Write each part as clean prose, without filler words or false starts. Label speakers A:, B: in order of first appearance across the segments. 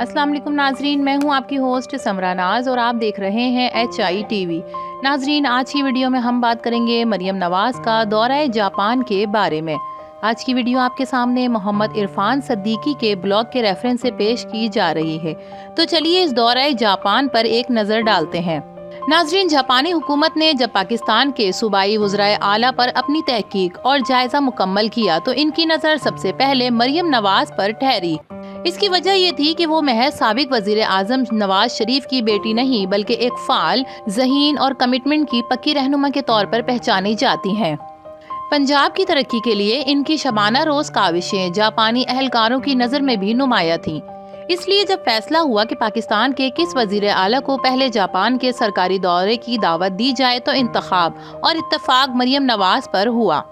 A: अस्सलाम वालेकुम नाजरीन, मैं हूं आपकी होस्ट समरा नाज और आप देख रहे हैं HI TV। नाजरीन, आज की वीडियो में हम बात करेंगे मरियम नवाज का दौरा जापान के बारे में। आज की वीडियो आपके सामने मोहम्मद इरफान सिद्दीकी के ब्लॉग के रेफरेंस से पेश की जा रही है। तो चलिए इस दौरा जापान पर एक नज़र डालते हैं। नाजरीन, जापानी हुकूमत ने जब पाकिस्तान के सूबाई वज़राए आला पर अपनी तहकीक और जायजा मुकम्मल किया तो इनकी नज़र सबसे पहले मरियम नवाज पर ठहरी। इसकी वजह ये थी कि वो महज साबिक वजीर आजम नवाज शरीफ की बेटी नहीं बल्कि एक फाल, ज़हीन और कमिटमेंट की पक्की रहनुमा के तौर पर पहचानी जाती हैं। पंजाब की तरक्की के लिए इनकी शबाना रोज काविशें जापानी अहलकारों की नज़र में भी नुमाया थीं। इसलिए जब फैसला हुआ कि पाकिस्तान के किस वजीर आला को पहले जापान के सरकारी दौरे की दावत दी जाए तो इंतखाब और इत्तफाक मरियम नवाज पर हुआ।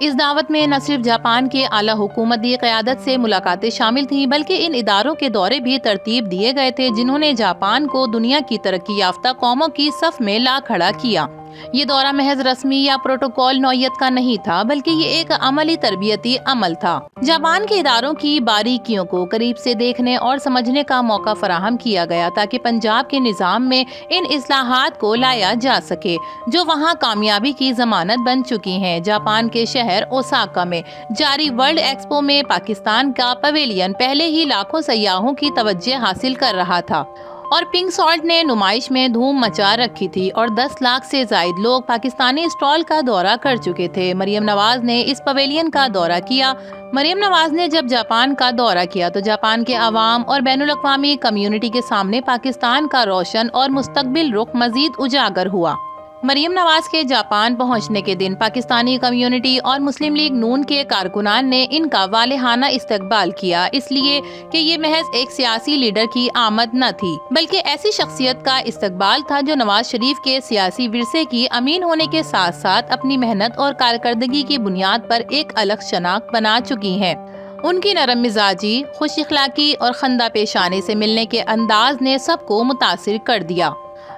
A: इस दावत में न सिर्फ जापान के आला हुकूमती क़यादत से मुलाकातें शामिल थीं बल्कि इन इदारों के दौरे भी तरतीब दिए गए थे जिन्होंने जापान को दुनिया की तरक्की याफ्ता कौमों की सफ में ला खड़ा किया। ये दौरा महज रस्मी या प्रोटोकॉल नौयत का नहीं था बल्कि ये एक अमली तरबियती अमल था। जापान के इदारों की बारीकियों को करीब से देखने और समझने का मौका फराहम किया गया ताकि पंजाब के निज़ाम में इन इस्लाहात को लाया जा सके जो वहाँ कामयाबी की जमानत बन चुकी हैं। जापान के शहर ओसाका में जारी वर्ल्ड एक्सपो में पाकिस्तान का पवेलियन पहले ही लाखों सयाहों की तवज्जो हासिल कर रहा था और पिंक सॉल्ट ने नुमाइश में धूम मचा रखी थी और 10 लाख से जायद लोग पाकिस्तानी स्टॉल का दौरा कर चुके थे। मरियम नवाज ने इस पवेलियन का दौरा किया। मरियम नवाज ने जब जापान का दौरा किया तो जापान के अवाम और बैनुल अक़वामी कम्युनिटी के सामने पाकिस्तान का रोशन और मुस्तकबिल रुख मजीद उजागर हुआ। मरियम नवाज के जापान पहुंचने के दिन पाकिस्तानी कम्युनिटी और मुस्लिम लीग नून के कारकुनान ने इनका वालेहाना इस्तकबाल किया, इसलिए कि ये महज एक सियासी लीडर की आमद न थी बल्कि ऐसी शख्सियत का इस्तकबाल था जो नवाज शरीफ के सियासी विरसे की अमीन होने के साथ साथ अपनी मेहनत और कारकर्दगी की बुनियाद पर एक अलग शनाख्त बना चुकी हैं। उनकी नरम मिजाजी, खुश इखलाकी और खंदा पेशानी से मिलने के अंदाज ने सबको मुतासिर कर दिया।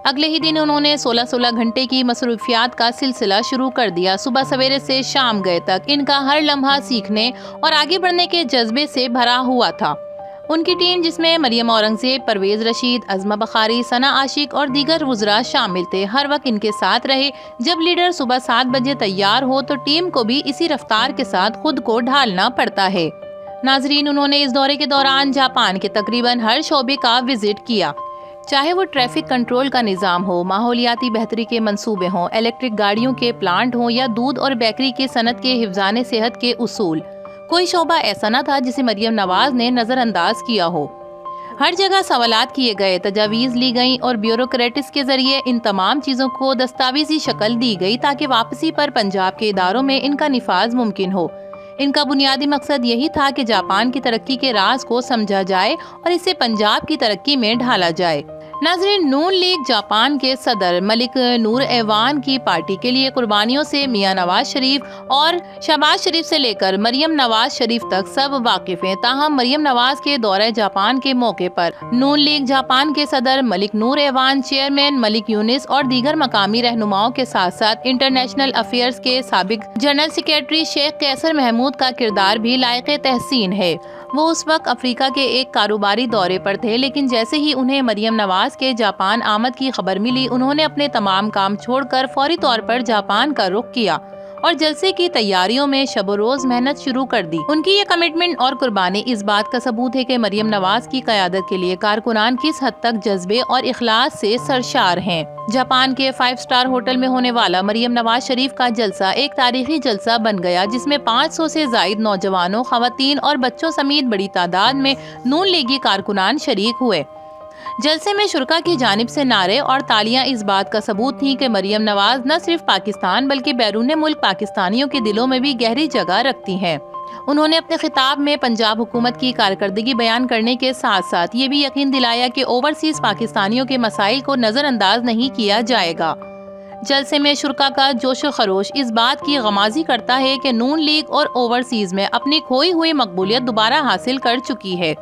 A: अगले ही दिन उन्होंने 16-16 घंटे की मसरूफियात का सिलसिला शुरू कर दिया। सुबह सवेरे से शाम गए तक इनका हर लम्हा सीखने और आगे बढ़ने के जज्बे से भरा हुआ था। उनकी टीम जिसमें मरियम औरंगजेब, परवेज रशीद, अज़मा बखारी, सना आशिक और दीगर वज़रा शामिल थे, हर वक्त इनके साथ रहे। जब लीडर सुबह 7 बजे तैयार हो तो टीम को भी इसी रफ्तार के साथ खुद को ढालना पड़ता है। नाजरीन, उन्होंने इस दौरे के दौरान जापान के तकरीबन हर शोबे का विजिट किया, चाहे वो ट्रैफिक कंट्रोल का निज़ाम हो, माहौलियाती बेहतरी के मंसूबे हों, इलेक्ट्रिक गाड़ियों के प्लांट हों या दूध और बेकरी के सनत के हिफ्ज़ाने सेहत के उसूल। कोई शोबा ऐसा न था जिसे मरियम नवाज ने नज़रअंदाज किया हो। हर जगह सवालात किए गए, तजावीज़ ली गई और ब्यूरोक्रेटिस के जरिए इन तमाम चीज़ों को दस्तावेजी शक्ल दी गई ताकि वापसी पर पंजाब के इदारों में इनका निफाज मुमकिन हो। इनका बुनियादी मकसद यही था कि जापान की तरक्की के राज को समझा जाए और इसे पंजाब की तरक्की में ढाला जाए। नाज़रीन, नून लीग जापान के सदर मलिक नूर ऐवान की पार्टी के लिए कुर्बानियों से मियां नवाज शरीफ और शहबाज शरीफ से लेकर मरियम नवाज शरीफ तक सब वाकिफ हैं। ताहम मरियम नवाज के दौरे जापान के मौके पर नून लीग जापान के सदर मलिक नूर ऐवान, चेयरमैन मलिक यूनिस और दीगर मकामी रहनुमाओं के साथ साथ इंटरनेशनल अफेयर्स के साबिक जनरल सेक्रेटरी शेख कैसर महमूद का किरदार भी लायक तहसीन है। वो उस वक्त अफ्रीका के एक कारोबारी दौरे पर थे, लेकिन जैसे ही उन्हें मरियम नवाज के जापान आमद की खबर मिली उन्होंने अपने तमाम काम छोड़कर फौरी तौर पर जापान का रुख किया और जलसे की तैयारियों में शब रोज मेहनत शुरू कर दी। उनकी ये कमिटमेंट और कुर्बानी इस बात का सबूत है कि मरियम नवाज की क़यादत के लिए कारकुनान किस हद तक जज्बे और इखलास से सरशार हैं। जापान के 5 स्टार होटल में होने वाला मरियम नवाज शरीफ का जलसा एक तारीखी जलसा बन गया जिसमें 500 से जायद नौजवानों, खवातीन और बच्चों समेत बड़ी तादाद में नून लीगी कारकुनान शरीक हुए। जलसे में शुरका की जानिब से नारे और तालियां इस बात का सबूत थीं कि मरियम नवाज न सिर्फ पाकिस्तान बल्कि बैरून मुल्क पाकिस्तानियों के दिलों में भी गहरी जगह रखती हैं। उन्होंने अपने खिताब में पंजाब हुकूमत की कारकर्दगी बयान करने के साथ साथ ये भी यकीन दिलाया कि ओवरसीज पाकिस्तानियों के मसाइल को नज़रअंदाज नहीं किया जाएगा। जलसे में शुरका का जोश व खरोश इस बात की गमाजी करता है कि नून लीग और ओवरसीज में अपनी खोई हुई मकबूलियत दोबारा हासिल कर चुकी है।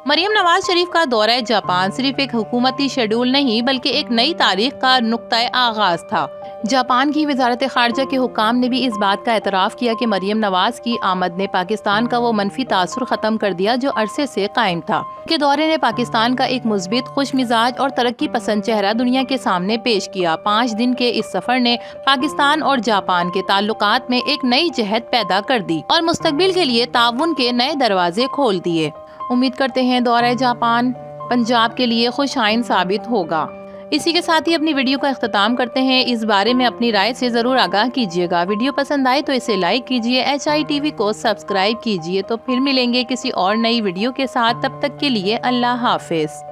A: मरियम नवाज शरीफ का दौरा जापान सिर्फ एक हुकूमती शेड्यूल नहीं बल्कि एक नई तारीख का नुक्ता आगाज था। جاپان کی وزارت خارجہ کے حکام نے بھی اس بات کا اعتراف کیا کہ مریم نواز کی آمد نے پاکستان کا وہ منفی تاثر ختم کر دیا جو عرصے سے قائم تھا۔ کے دورے نے پاکستان کا ایک مثبت، خوش مزاج اور ترقی پسند چہرہ دنیا کے سامنے پیش کیا۔ 5 دن کے اس سفر نے پاکستان اور جاپان کے تعلقات میں ایک نئی جہت پیدا کر دی اور مستقبل کے لیے تعاون کے نئے دروازے کھول دیے۔ امید کرتے ہیں دورہ جاپان پنجاب کے لیے خوش آئند ثابت ہوگا۔ اسی کے ساتھ ہی اپنی ویڈیو کا اختتام کرتے ہیں۔ اس بارے میں اپنی رائے سے ضرور آگاہ کیجیے گا۔ ویڈیو پسند آئے تو اسے لائک کیجیے، HI TV کو سبسکرائب کیجیے۔ تو پھر ملیں گے کسی اور نئی ویڈیو کے ساتھ، تب تک کے لیے اللہ حافظ۔